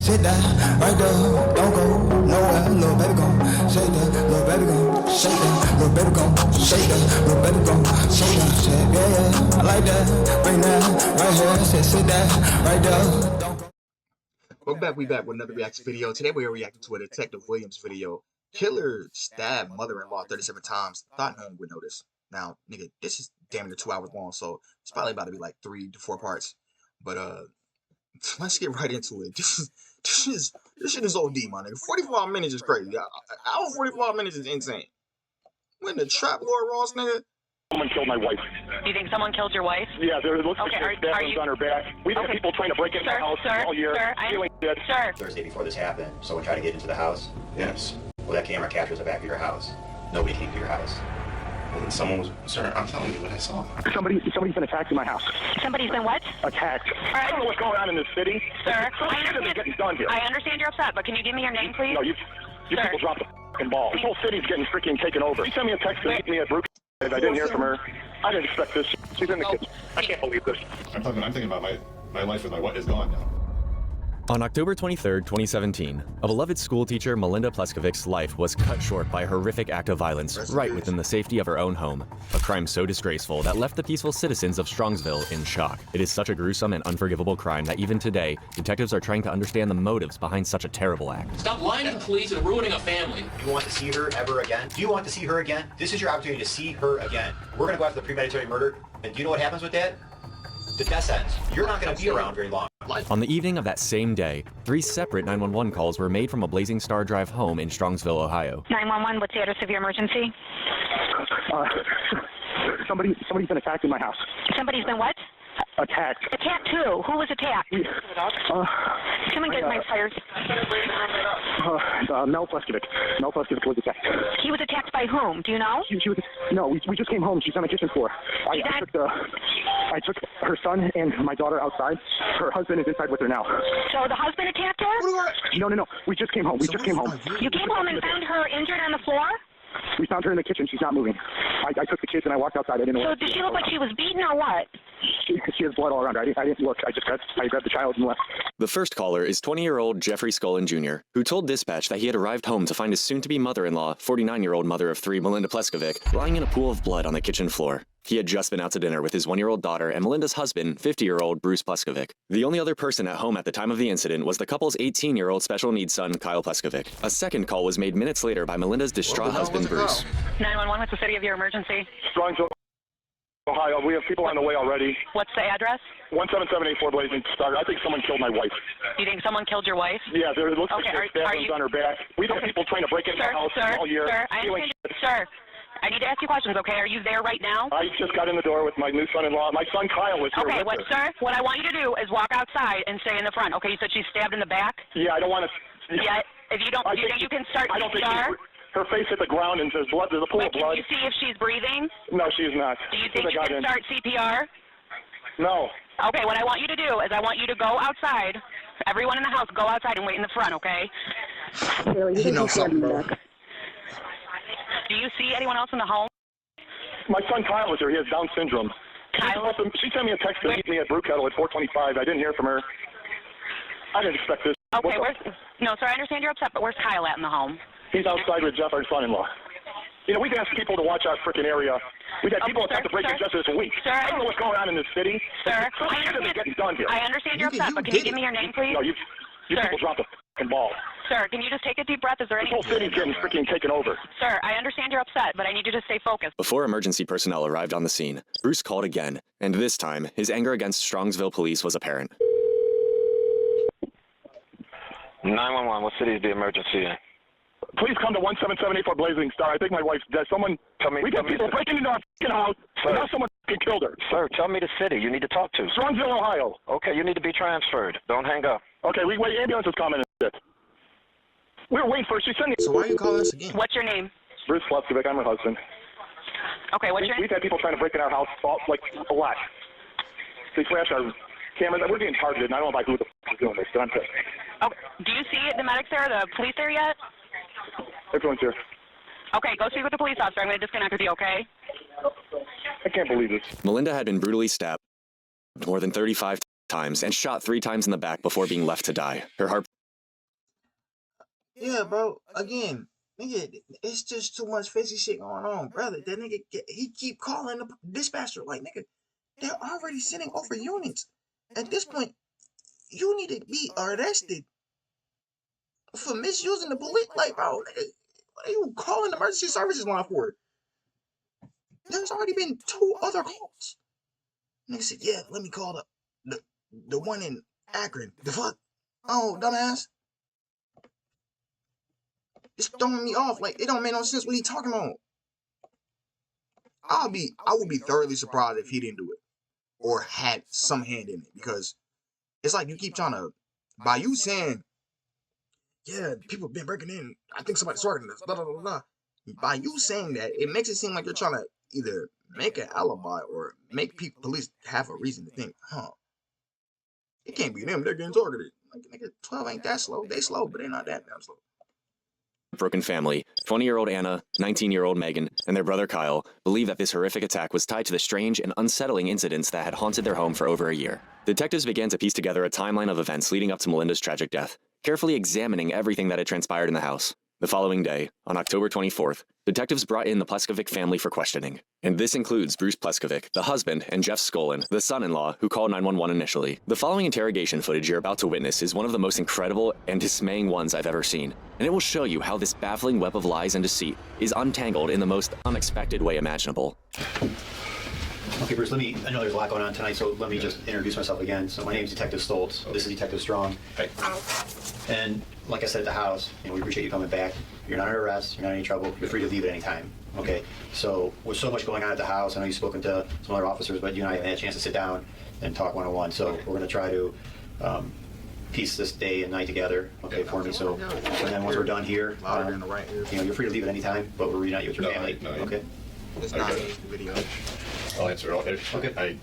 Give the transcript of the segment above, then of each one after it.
sit down, right there, don't go nowhere, little baby gon' shake that, little baby gon' shake that, little baby gon' shake that, little baby gon' shake that, shit, yeah, I like that, bring that, right here, sit down, right there, don't go. Welcome back, we back with another reaction video. Today we are reacting to a Detective Williams video. Killer stabbed mother-in-law 37 times. Thought no one would notice. Now, nigga, this is damn near 2 hours long, so it's probably about to be like 3 to 4 parts. But let's get right into it. This shit is OD, my nigga. 45 minutes is crazy. Hour 45 minutes is insane. When the trap lord Ross, nigga. Someone killed my wife. You think someone killed your wife? Yeah, there looks like Okay, there's on her back. We've had people trying to break into the house all year. Sir. Thursday before this happened, someone tried to get into the house? Yes. Well, that camera captures the back of your house. Nobody came to your house. Well, then someone was... Sir, I'm telling you what I saw. Somebody's been attacked in my house. Somebody's been what? Attacked. Right. I don't know what's going on in this city. Sir, Getting done here. I understand you're upset, but can you give me your name, please? No, you people dropped the f***ing ball. This whole city's getting freaking taken over. She sent me a text to meet me at Brook. I didn't hear from her. I didn't expect this. She's in the kitchen. I can't believe this. I'm thinking about my life with my what is gone now. On October 23, 2017, a beloved schoolteacher, Melinda Pleskovic's life was cut short by a horrific act of violence right within the safety of her own home. A crime so disgraceful that left the peaceful citizens of Strongsville in shock. It is such a gruesome and unforgivable crime that even today, detectives are trying to understand the motives behind such a terrible act. Stop lying to the police and ruining a family. Do you want to see her ever again? Do you want to see her again? This is your opportunity to see her again. We're going to go after the premeditated murder, and do you know what happens with that? The death sentence. You're not going to be around very long. On the evening of that same day, 3 separate 911 calls were made from a Blazing Star Drive home in Strongsville, Ohio. 911, what's the address of your emergency? Somebody's been attacked in my house. Somebody's been what? Attacked. Attacked who? Who was attacked? Someone get my fires. Mel Pleskovic. Mel Pleskovic was attacked. He was attacked by whom? Do you know? We just came home. She's on the kitchen floor. I took her son and my daughter outside. Her husband is inside with her now. So the husband attacked her? No. We just came home. You came home and found her injured on the floor? We found her in the kitchen. She's not moving. I took the kids and I walked outside. I didn't know. So did she look like she was beaten or what? She has blood all around her. I didn't look. I grabbed the child and left. The first caller is 20-year-old Jeffrey Scullin Jr., who told dispatch that he had arrived home to find his soon-to-be mother-in-law, 49-year-old mother of 3, Melinda Pleskovic, lying in a pool of blood on the kitchen floor. He had just been out to dinner with his 1-year-old daughter and Melinda's husband, 50-year-old Bruce Pleskovic. The only other person at home at the time of the incident was the couple's 18-year-old special needs son, Kyle Pleskovic. A second call was made minutes later by Melinda's distraught husband, Bruce. 911, what's the city of your emergency? Strongsville, Ohio. We have people on the way already. What's the address? 17784 Blazing Star. I think someone killed my wife. You think someone killed your wife? Yeah, there looks like there's on her back. We've had people trying to break into the house all year. Sir, I need to ask you questions, okay? Are you there right now? I just got in the door with my new son-in-law. My son Kyle was here Okay, with her. sir, what I want you to do is walk outside and stay in the front. Okay, you said she's stabbed in the back? Yeah, I don't want to... Yeah, if you don't, do you think you can start CPR? Her face hit the ground and there's blood. There's a pool of blood. Can you see if she's breathing? No, she's not. Do you think you can start CPR? No. Okay, what I want you to do is I want you to go outside. Everyone in the house, go outside and wait in the front, okay? He knows something, bro. Do you see anyone else in the home? My son Kyle was here. He has Down syndrome. Kyle? She sent me a text to meet me at Brewkettle at 4:25. I didn't hear from her. I didn't expect this. Okay, no, sir, I understand you're upset, but where's Kyle at in the home? He's outside with Jeff, our son-in-law. You know, we've asked people to watch our freaking area. We've had people attempt to break in just this week. Sir, I don't know what's going on in this city. Sir, getting done here. I understand you're upset, but can you give me your name, please? No, you people dropped the fucking ball. Sir, can you just take a deep breath? Is there any... This whole city's getting freaking taken over. Sir, I understand you're upset, but I need you to stay focused. Before emergency personnel arrived on the scene, Bruce called again, and this time, his anger against Strongsville police was apparent. 911, what city is the emergency in? Please come to 17784 Blazing Star. I think my wife's dead. We've got people breaking into our fucking house, and now someone fucking killed her. Sir, tell me the city you need to talk to. Strongsville, Ohio. Okay, you need to be transferred. Don't hang up. Okay, we wait. Ambulance is coming and shit. We're waiting for her. She's sending... So why are you calling us again? What's your name? Bruce Pleskovic. I'm her husband. Okay, what's your name? We've had people trying to break in our house, like, a lot. They flash our cameras. We're being targeted, and I don't know who the f*** is doing this, but I'm pissed. Oh, do you see the medics there, the police there yet? Everyone's here. Okay, go speak with the police officer. I'm going to disconnect with you, okay? I can't believe this. Melinda had been brutally stabbed more than 35 times and shot 3 times in the back before being left to die. Her heart Yeah, bro. Again, nigga, it's just too much fishy shit going on, brother. That nigga, he keep calling the dispatcher like, nigga, they're already sending over units. At this point, you need to be arrested for misusing the police. Like, bro, nigga, what are you calling the emergency services line for? There's already been 2 other calls. Nigga said, yeah, let me call the one in Akron. The fuck? Oh, dumbass. It's throwing me off. Like, it don't make no sense what he talking about. I would be thoroughly surprised if he didn't do it or had some hand in it, because it's like you keep trying to, by you saying, yeah, people have been breaking in, I think somebody's targeting this, blah, blah, blah, blah. By you saying that, it makes it seem like you're trying to either make an alibi or make police have a reason to think, it can't be them, they're getting targeted. Like, nigga, 12 ain't that slow. They slow, but they're not that damn slow. Broken family, 20-year-old Anna, 19-year-old Megan, and their brother Kyle believe that this horrific attack was tied to the strange and unsettling incidents that had haunted their home for over a year. Detectives began to piece together a timeline of events leading up to Melinda's tragic death, carefully examining everything that had transpired in the house. The following day, on October 24th, detectives brought in the Pleskovic family for questioning. And this includes Bruce Pleskovic, the husband, and Jeff Skolin, the son-in-law, who called 911 initially. The following interrogation footage you're about to witness is one of the most incredible and dismaying ones I've ever seen. And it will show you how this baffling web of lies and deceit is untangled in the most unexpected way imaginable. Okay, Bruce, I know there's a lot going on tonight, so let me just introduce myself again. So my name is Detective Stoltz. This is Detective Strong. Hey. And like I said at the house, we appreciate you coming back. You're not under arrest, you're not in any trouble, you're free to leave at any time. Okay, so with so much going on at the house, I know you've spoken to some other officers, but you and I haven't had a chance to sit down and talk one-on-one, so we're going to try to piece this day and night together, okay, for me. So and then once we're done here, you're free to leave at any time, but we're reuniting with your family, okay? It's not the video. I'll answer all. Okay.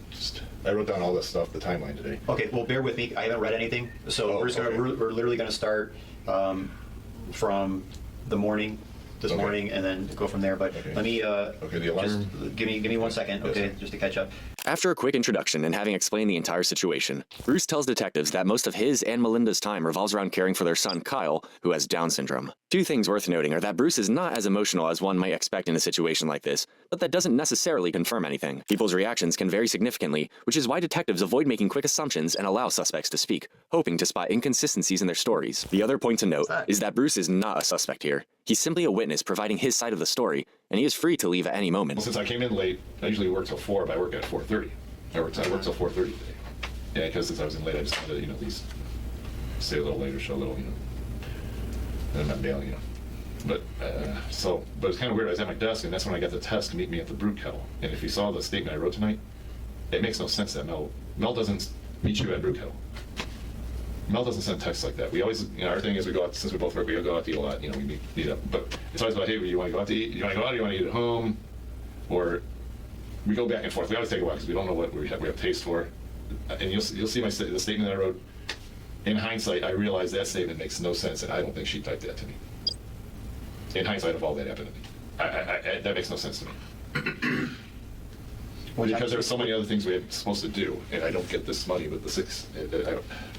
I wrote down all this stuff, the timeline today. Okay, well, bear with me. I haven't read anything, so we're literally going to start from the morning, this morning, and then go from there. But let me the alarm. Just give me 1 second, okay, just to catch up. After a quick introduction and having explained the entire situation, Bruce tells detectives that most of his and Melinda's time revolves around caring for their son, Kyle, who has Down syndrome. 2 things worth noting are that Bruce is not as emotional as one might expect in a situation like this, but that doesn't necessarily confirm anything. People's reactions can vary significantly, which is why detectives avoid making quick assumptions and allow suspects to speak, hoping to spot inconsistencies in their stories. The other point to note is that Bruce is not a suspect here. He's simply a witness providing his side of the story, and he is free to leave at any moment. Well, since I came in late, I usually work till 4, but I work at 4:30. I work till 4:30 today. Yeah, because since I was in late, I just wanted to, at least stay a little later, show a little, and I'm not bailing, But but it's kind of weird. I was at my desk, and that's when I got the test to meet me at the Brute Kettle. And if you saw the statement I wrote tonight, it makes no sense that Mel doesn't meet you at Brute Kettle. Mel doesn't send texts like that. We always, our thing is we go out, since we both work, we go out to eat a lot, we meet up. But it's always about, hey, you want to go out to eat? You want to go out, or you want to eat at home? Or we go back and forth. We always take a while because we don't know what we have taste for. And you'll see the statement that I wrote. In hindsight, I realized that statement makes no sense, and I don't think she typed that to me. In hindsight of all that happened to me, that makes no sense to me. Because there were so many other things we were supposed to do, and I don't get this money with the 6.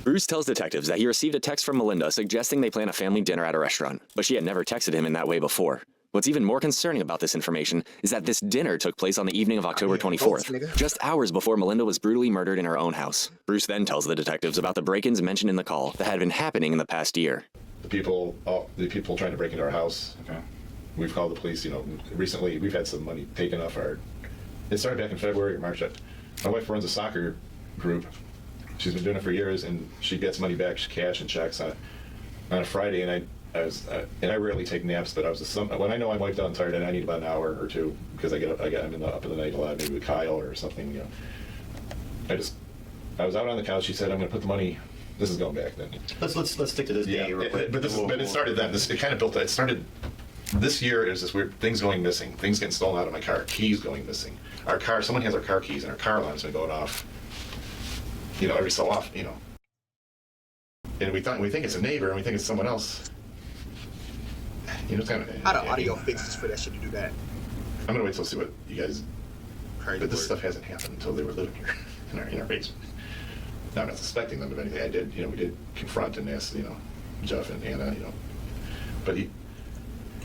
Bruce tells detectives that he received a text from Melinda suggesting they plan a family dinner at a restaurant, but she had never texted him in that way before. What's even more concerning about this information is that this dinner took place on the evening of October 24th, just hours before Melinda was brutally murdered in her own house. Bruce then tells the detectives about the break-ins mentioned in the call that had been happening in the past year. The people trying to break into our house. Okay. We've called the police. Recently we've had some money taken off our. It started back in February or March. My wife runs a soccer group. She's been doing it for years, and she gets money back, cash and checks on a Friday. And I rarely take naps, but when I know I'm wiped out and tired, and I need about an hour or 2 because I'm up in the night a lot, maybe with Kyle or something. I was out on the couch. She said, "I'm going to put the money." This is going back then. Let's stick to this day real quick. But it started then. It kind of built. It started. This year is this weird things going missing, things getting stolen out of my car, keys going missing. Our car, someone has our car keys, and our car alarm's been going off, every so often, And we think it's a neighbor, and we think it's someone else. It's kind of. How do audio fixes for that shit to do that? I'm gonna wait till see what you guys. But this stuff hasn't happened until they were living here in our basement. Now, I'm not suspecting them of anything. We did confront and ask, Jeff and Anna, But he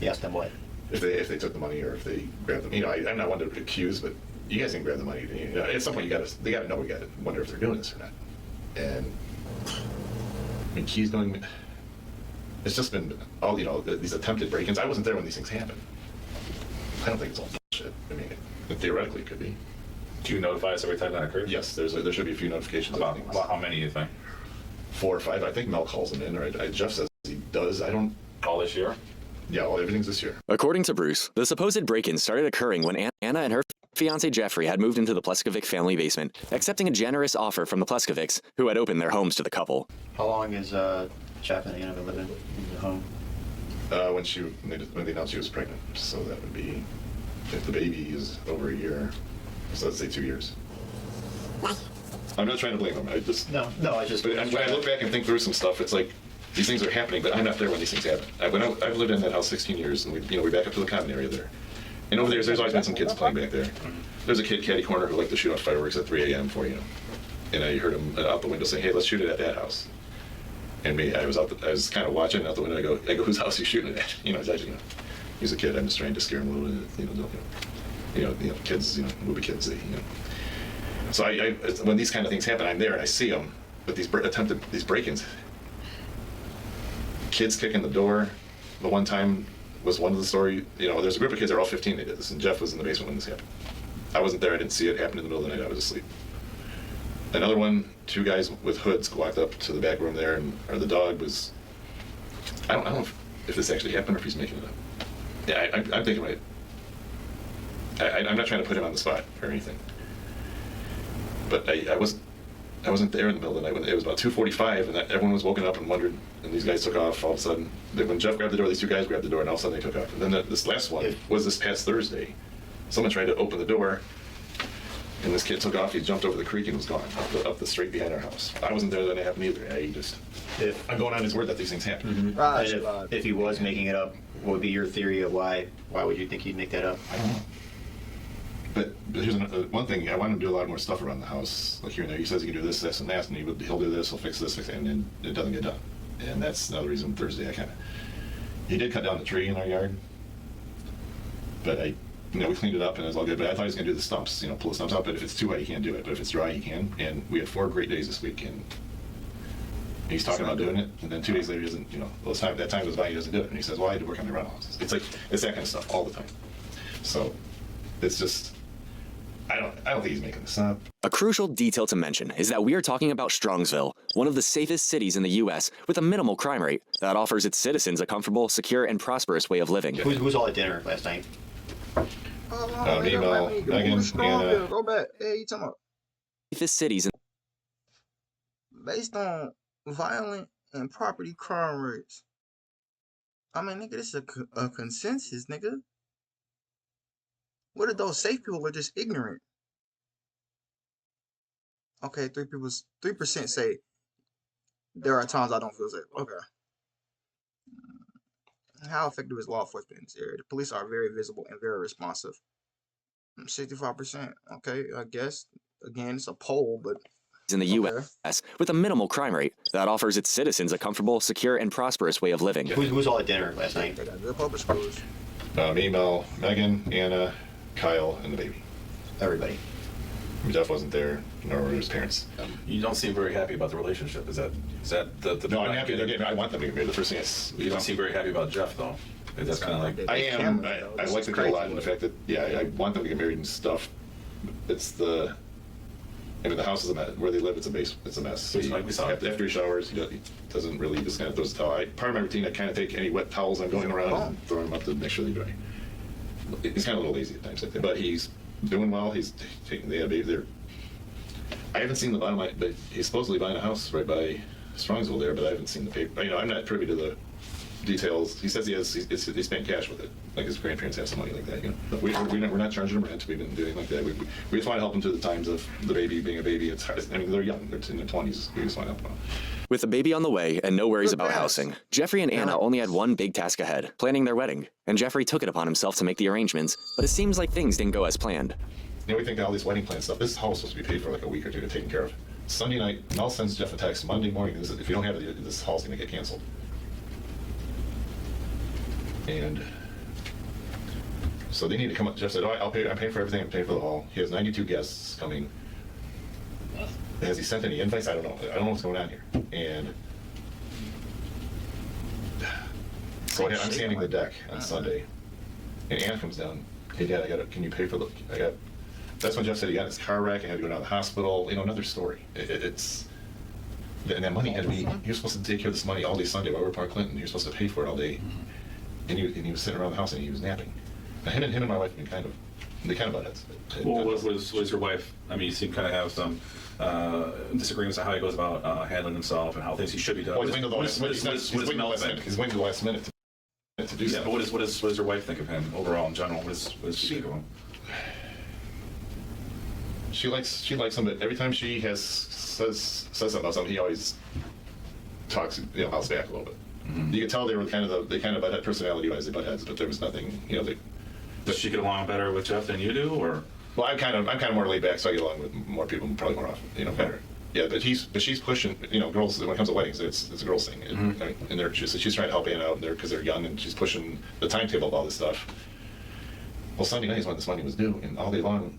asked them what? If they took the money or if they grabbed them. I'm not one to accuse, but you guys didn't grab the money. At some point, they got to know. We got to wonder if they're doing this or not. And I mean, he's going. It's just been all these attempted break-ins. I wasn't there when these things happened. I don't think it's all bullshit. I mean, theoretically, it could be. Do you notify us every time that occurs? Yes, there should be a few notifications. About how many do you think? 4 or 5. I think Mel calls them in, or Jeff says he does. I don't. All this year? Yeah, everything's this year. According to Bruce, the supposed break-ins started occurring when Anna and her fiancé Jeffrey had moved into the Pleskovic family basement, accepting a generous offer from the Pleskovics, who had opened their homes to the couple. How long has Jeff and Anna been living in the home? When they announced she was pregnant, so that would be if the baby is over a year, so let's say 2 years. I'm not trying to blame them. I just no. I just. But when I look back and think through some stuff, it's like these things are happening, but I'm not there when these things happen. I've lived in that house 16 years, and we back up to the common area there, and over there's always been some kids playing back there. There's a kid, catty corner, who liked to shoot off fireworks at 3 a.m. And I heard him out the window saying, "Hey, let's shoot it at that house." And I was kind of watching out the window. I go, "Whose house are you shooting it at?" He's a kid. I'm just trying to scare him a little bit. Kids, movie kids, So when these kind of things happen, I'm there and I see them. But these break-ins, kids kicking the door. The one time was one of the story. There's a group of kids. They're all 15. They did this, and Jeff was in the basement when this happened. I wasn't there. I didn't see it happen in the middle of the night. I was asleep. Another one, 2 guys with hoods walked up to the back room there, or the dog was. I don't know if this actually happened or if he's making it up. Yeah, I'm thinking right. I'm not trying to put him on the spot or anything. But I wasn't there in the middle of the night when it was about 2:45, and everyone was woken up and wondered, and these guys took off all of a sudden. When Jeff grabbed the door, these 2 guys grabbed the door, and all of a sudden they took off. And then this last one was this past Thursday. Someone tried to open the door, and this kid took off. He jumped over the creek and was gone up the street behind our house. I wasn't there when it happened either. I'm going on his word that these things happen. Mm-hmm. If he was making it up, what would be your theory of why would you think he'd make that up? But here's one thing. I want him to do a lot more stuff around the house. Like here and there, he says he can do this, and that, and he'll do this, he'll fix this, and then it doesn't get done. And that's another reason Thursday he did cut down the tree in our yard, but we cleaned it up and it was all good. But I thought he was going to do the stumps, pull the stumps out. But if it's too wet, he can't do it. But if it's dry, he can. And we had 4 great days this week, and he's talking about doing it. And then 2 days later, he doesn't. That time goes by, he doesn't do it. And he says, "Well, I had to work on the rental houses." It's that kind of stuff all the time. So it's just. I don't think he's making this up. A crucial detail to mention is that we are talking about Strongsville, one of the safest cities in the U.S. with a minimal crime rate that offers its citizens a comfortable, secure, and prosperous way of living. Who was all at dinner last night? Email, Megan, Anna. Go back. Hey, you talking about Safest cities based on violent and property crime rates? I mean, nigga, this is a consensus, nigga. What if those safe people are just ignorant? Okay, 3% say there are times I don't feel safe. Okay. How effective is law enforcement in this area? The police are very visible and very responsive. 65%. Okay, I guess. Again, it's a poll, but in the U.S. with a minimal crime rate that offers its citizens a comfortable, secure, and prosperous way of living. Who was all at dinner last night? The public schools. Email, Megan, Anna, Kyle, and the baby. Everybody. Jeff wasn't there, nor were his parents. You don't seem very happy about the relationship. Is that the? No, I'm happy. I want them to get married. The first thing is, you don't seem very happy about Jeff, though. That's kind of like. I am. I like the girl a lot, and the fact that I want them to get married and stuff. It's the. The house is a mess. Where they live, it's a mess. After he showers, he doesn't really just kind of throws the towel. Part of my routine, I kind of take any wet towels I'm going around and throw them up to make sure they're dry. He's kind of a little lazy at times, but he's doing well. He's taking the baby there. I haven't seen the bottom line, but he's supposedly buying a house right by Strongsville there, but I haven't seen the paper. I'm not privy to the details. He says he's paying cash with it, like his grandparents have some money like that. We're not charging him rent. We've been doing like that. We just want to help him through the times of the baby being a baby. It's hard. They're young. They're in their 20s. We just want to help them out. With a baby on the way and no worries about housing, Jeffrey and Anna only had one big task ahead, planning their wedding. And Jeffrey took it upon himself to make the arrangements, but it seems like things didn't go as planned. We think all these wedding plan stuff, this house was supposed to be paid for like a week or two to take care of. Sunday night, Mel sends Jeff a text. Monday morning, if you don't have it, this house is going to get canceled. And so they need to come up. Jeff said, I'm paying for everything. I'm paying for the hall. He has 92 guests coming. Has he sent any invites? I don't know. I don't know what's going on here. And so I'm sanding the deck on Sunday. And Anna comes down. Hey, Dad, can you pay for that's when Jeff said he got his car wreck. I had to go down to the hospital. Another story. And that money had to be, he was supposed to take care of this money all day Sunday while we were Park Clinton. He was supposed to pay for it all day. And he was sitting around the house and he was napping. Now, him and my wife have been kind of butt heads. Well, was your wife, I mean, you seem to kind of have some disagreements on how he goes about handling himself and how things he should be done. Well, he's waiting to the last minute to do stuff. But what does your wife think of him overall in general? What does she think of him? She likes him, but every time she says something about something, he always talks, house back a little bit. Mm-hmm. You can tell they kind of butt head personality-wise, they butt heads, but there was nothing, Does she get along better with Jeff than you do, or? Well, I'm kind of more laid back, so I get along with more people, probably more often, better. Yeah, but she's pushing, girls, when it comes to weddings, it's a girl's thing. Mm-hmm. And she's trying to help Anna out there because they're young, and she's pushing the timetable of all this stuff. Well, Sunday night is when this money was due, and all day long,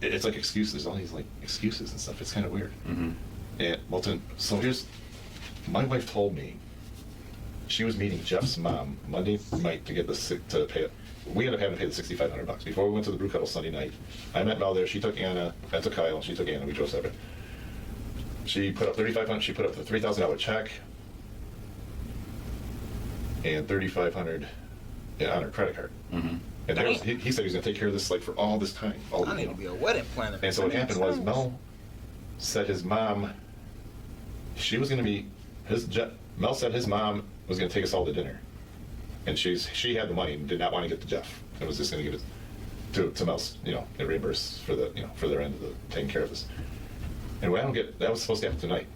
it's like excuses. There's all these excuses and stuff. It's kind of weird. Mm-hmm. And so my wife told me she was meeting Jeff's mom Monday night to get to pay it. We ended up having to pay the $6,500 before we went to the brew kettle Sunday night. I met Mel there. She took Anna. I took Kyle. She took Anna. We drove separate. She put up $3,500. She put up the $3,000 check and $3,500 on her credit card. Mm-hmm. And he said he was going to take care of this for all this time. I need to be a wedding planner. And so what happened was Mel said his mom, Mel said his mom was going to take us all to dinner. And she had the money and did not want to get to Jeff. And was just going to give it to Mel's, and reimburse for for their end of the taking care of this. And what I don't get, that was supposed to happen tonight.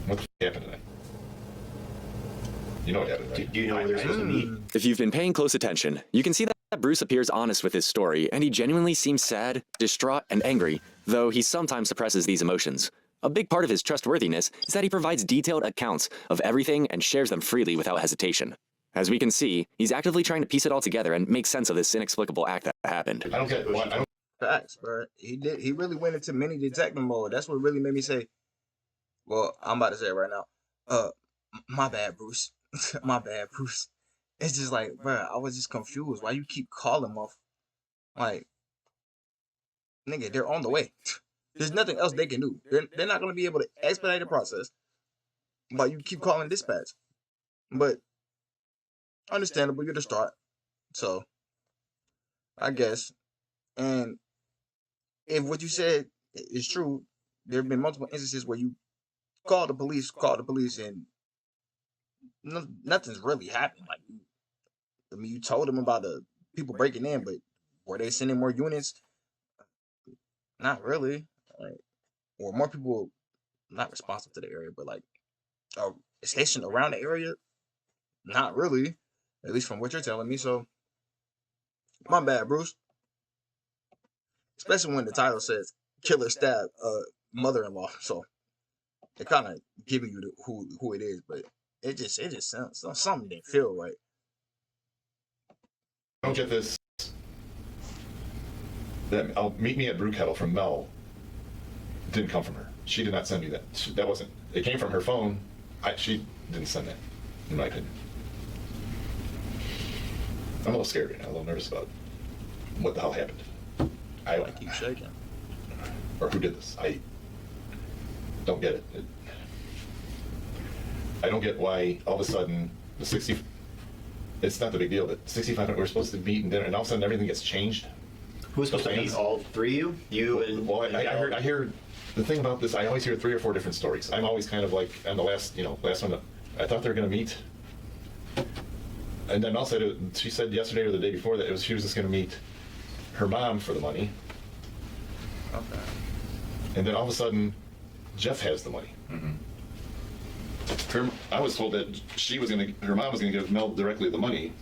What the f happened tonight? You know what happened, right? Do you know where they're supposed to meet? If you've been paying close attention, you can see that Bruce appears honest with his story, and he genuinely seems sad, distraught, and angry, though he sometimes suppresses these emotions. A big part of his trustworthiness is that he provides detailed accounts of everything and shares them freely without hesitation. As we can see, he's actively trying to piece it all together and make sense of this inexplicable act that happened. I don't get what. Facts, bro. He really went into mini detective mode. That's what really made me say, well, I'm about to say it right now. My bad, Bruce. My bad, Bruce. It's just like, bro, I was just confused. Why you keep calling off? Like, nigga, they're on the way. There's nothing else they can do. They're not going to be able to expedite the process. But you keep calling dispatch. But understandable, you're the start. So, I guess. And if what you said is true, there have been multiple instances where you call the police, and nothing's really happened. Like, you told them about the people breaking in, but were they sending more units? Not really. Or more people not responsive to the area, but stationed around the area? Not really. At least from what you're telling me. So, my bad, Bruce. Especially when the title says "Killer Stab Mother-in-Law," so they're kind of giving you who it is, but it just sounds something didn't feel right. I don't get this. That I'll meet me at Brew Kettle from Mel didn't come from her. She did not send me that. That wasn't. It came from her phone. She didn't send that, in my opinion. I'm a little scared right now. A little nervous about what the hell happened. I keep shaking. Or who did this? I don't get it. I don't get why all of a sudden the 60. It's not the big deal, but 65. We're supposed to meet and dinner, and all of a sudden everything gets changed. Who's supposed to meet? All three of you? You and. Well, I hear the thing about this. I always hear 3 or 4 different stories. I'm always kind of like on the last one. I thought they were going to meet, and then Mel said she said yesterday or the day before that she was just going to meet her mom for the money. Okay. And then all of a sudden, Jeff has the money. Mm-hmm. I was told that her mom was going to give Mel directly the money,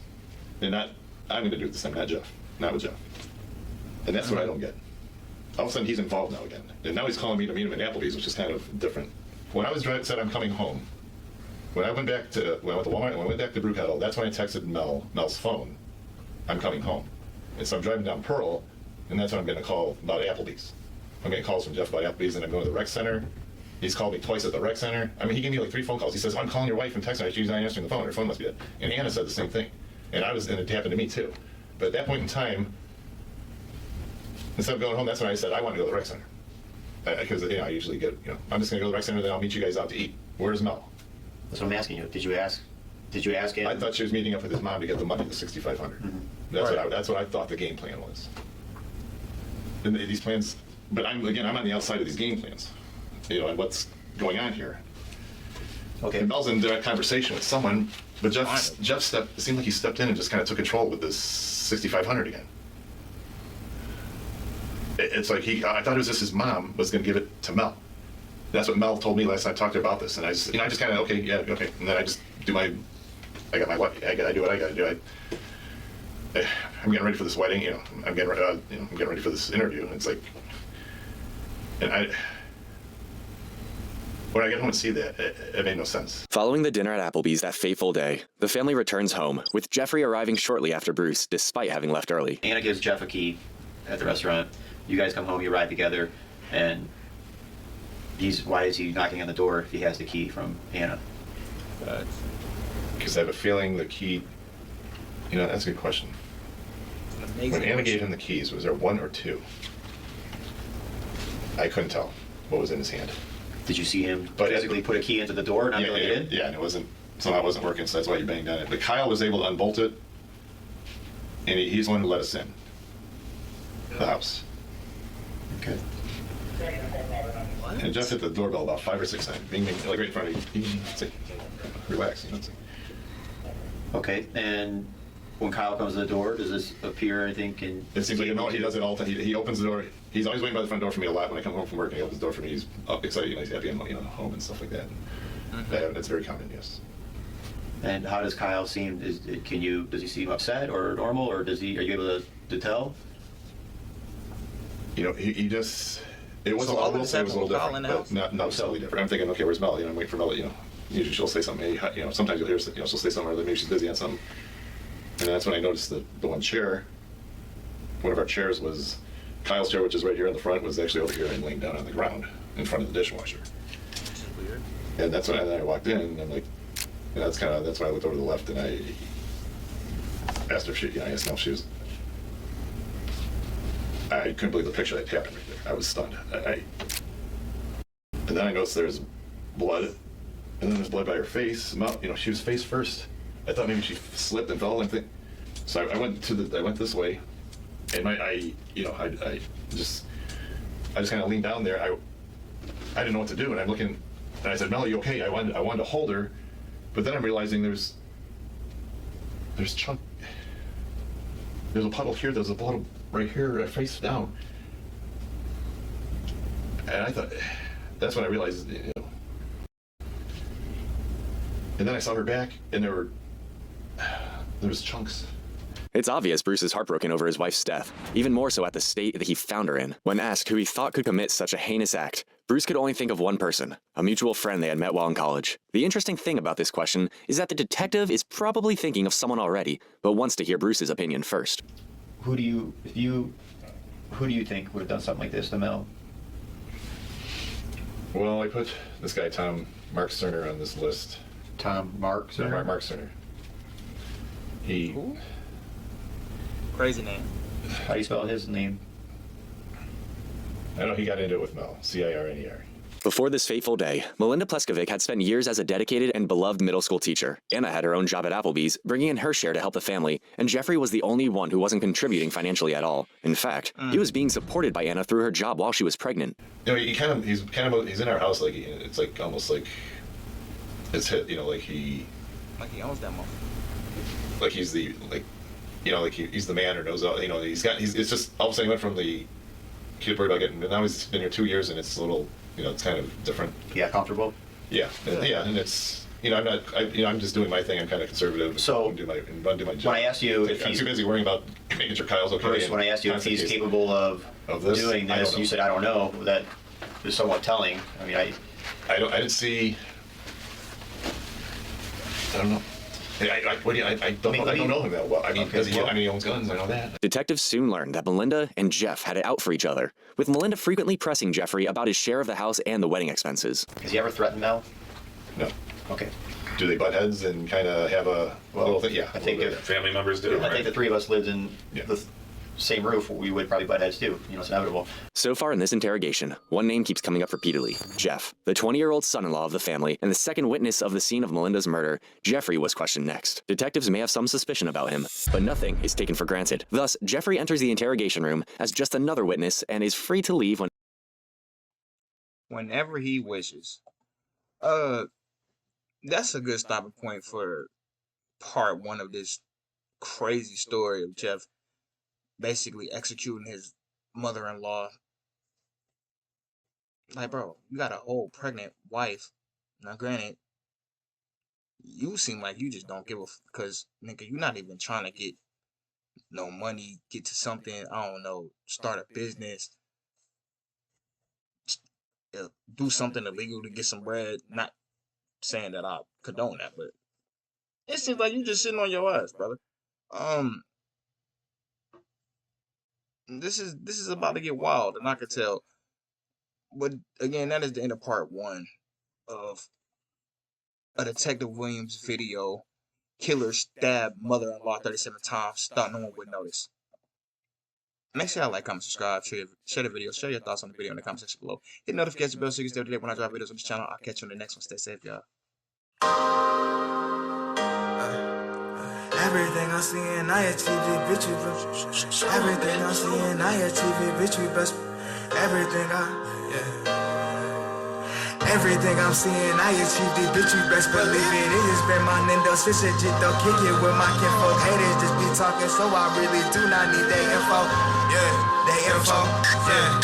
and I'm going to do it this time, not Jeff, not with Jeff. And that's what I don't get. All of a sudden, he's involved now again, and now he's calling me to meet him at Applebee's, which is kind of different. When I said I'm coming home, when I went back to Walmart, when I went back to Brew Kettle, that's when I texted Mel's phone. I'm coming home. And so I'm driving down Pearl, and that's when I'm getting a call about Applebee's. I'm getting calls from Jeff about Applebee's, and I'm going to the rec center. He's called me twice at the rec center. I mean, he gave me like 3 phone calls. He says, I'm calling your wife and texting her. She's not answering the phone. Her phone must be dead. And Anna said the same thing. And it happened to me too. But at that point in time, instead of going home, that's when I said, I want to go to the rec center. Because, I usually get, I'm just going to go to the rec center, then I'll meet you guys out to eat. Where's Mel? That's what I'm asking you. Did you ask him? I thought she was meeting up with his mom to get the money, the $6,500. Mm-hmm. That's what I thought the game plan was. And these plans, but I'm on the outside of these game plans, and what's going on here. Okay. And Mel's in direct conversation with someone, but Jeff it seemed like he stepped in and just kind of took control with this $6,500 again. It's like I thought it was just his mom was going to give it to Mel. That's what Mel told me last time I talked to her about this, and I just kind of okay, and then I just do I do what I got to do. I'm getting ready for this wedding, I'm getting ready for this interview, and it's like, and when I get home and see that, it made no sense. Following the dinner at Applebee's that fateful day, the family returns home, with Jeffrey arriving shortly after Bruce, despite having left early. Anna gives Jeff a key at the restaurant. You guys come home, you ride together, and why is he knocking on the door if he has the key from Anna? Because I have a feeling the key, that's a good question. When Anna gave him the keys, was there 1 or 2? I couldn't tell what was in his hand. Did you see him physically put a key into the door and not be able to get in? Yeah, and somehow it wasn't working, so that's why he banged on it. But Kyle was able to unbolt it, and he's the one who let us in the house. Okay. And Jeff hit the doorbell about 5 or 6 times, being like right in front of you. It's like, relax, Okay, and when Kyle comes to the door, does this appear anything? It seems like he does it all the time. He opens the door. He's always waiting by the front door for me a lot when I come home from work, and he opens the door for me. He's excited, he's happy I'm home and stuff like that. Mm-hmm. That's very common, yes. And how does Kyle seem? Does he seem upset or normal, or are you able to tell? He just. It was a little different, but not totally different. I'm thinking, okay, where's Mel? I'm waiting for Mel. Usually she'll say something. Hey, sometimes you'll hear, she'll say something, or maybe she's busy on something. And that's when I noticed that the one of our chairs was Kyle's chair, which is right here in the front, was actually over here and laying down on the ground in front of the dishwasher. Which is weird. And that's when I walked in, and I'm like, that's when I looked over to the left, and I asked her if I asked Mel if she was. I couldn't believe the picture that happened right there. I was stunned. And then I noticed there's blood, and then there's blood by her face. She was face first. I thought maybe she slipped and fell. So I went this way, and I just kind of leaned down there. I didn't know what to do, and I'm looking, and I said, "Mel, are you okay?" I wanted to hold her, but then I'm realizing there's a puddle here. There's a puddle right here, face down. And I thought, that's when I realized, And then I saw her back, and there was chunks. It's obvious Bruce is heartbroken over his wife's death, even more so at the state that he found her in. When asked who he thought could commit such a heinous act, Bruce could only think of one person, a mutual friend they had met while in college. The interesting thing about this question is that the detective is probably thinking of someone already, but wants to hear Bruce's opinion first. Who do you think would have done something like this to Mel? Well, I put this guy, Mark Cerner, on this list. Mark Cerner? Mark Cerner. Ooh. Crazy name. How do you spell his name? I know he got into it with Mel, Cirner. Before this fateful day, Melinda Pleskovic had spent years as a dedicated and beloved middle school teacher. Anna had her own job at Applebee's, bringing in her share to help the family, and Jeffrey was the only one who wasn't contributing financially at all. In fact, he was being supported by Anna through her job while she was pregnant. He's in our house, like it's like almost like it's hit, like he owns that motherfucker. Like he's the he's the man or knows all. It's just all of a sudden he went from the kid worried about getting, now he's been here 2 years, and it's a little. It's kind of different. Yeah, comfortable. Yeah, and it's I'm just doing my thing. I'm kind of conservative. So I'm do my job. When I asked you if I'm too busy worrying about making sure Kyle's okay. Bruce, when I asked you if he's capable of doing this, you said I don't know. That is somewhat telling. I mean, I didn't see. don't know. I don't know him that well. I mean, because he owns guns. I know that. Detectives soon learned that Melinda and Jeff had it out for each other, with Melinda frequently pressing Jeffrey about his share of the house and the wedding expenses. Has he ever threatened Mel? No. Okay. Do they butt heads and kind of have a little thing? Yeah. I think if family members do. I think the three of us lived in the same roof, we would probably butt heads too. You know, it's inevitable. So far in this interrogation, one name keeps coming up repeatedly: Jeff, the 20-year-old son-in-law of the family and the second witness of the scene of Melinda's murder. Jeffrey was questioned next. Detectives may have some suspicion about him, but nothing is taken for granted. Thus, Jeffrey enters the interrogation room as just another witness and is free to leave whenever he wishes. That's a good stopping point for part one of this crazy story of Jeff basically executing his mother-in-law. Like, bro, you got a whole pregnant wife. Now, granted, you seem like you just don't give a because, nigga, you're not even trying to get no money, get to something, I don't know, start a business, do something illegal to get some bread. Not saying that I condone that, but it seems like you just sitting on your ass, brother. This is about to get wild, and I can tell. But again, that is the end of part one of a Detective Williams video. Killer stabbed mother-in-law 37 times. Thought no one would notice. Make sure y'all like, comment, subscribe, share the video, share your thoughts on the video in the comment section below. Hit the notification bell so you can stay up to date when I drop videos on this channel. I'll catch you on the next one. Stay safe, y'all. Everything I see and I achieve it, bitch, we best. Everything I see and I achieve it, bitch, we best. Everything Everything I'm seeing, I achieved it, bitch, you best believe it. It has been my Nintendo switch it, though, kick it with my kinfolk. Haters just be talking, so I really do not need their info. Yeah, their info. Yeah.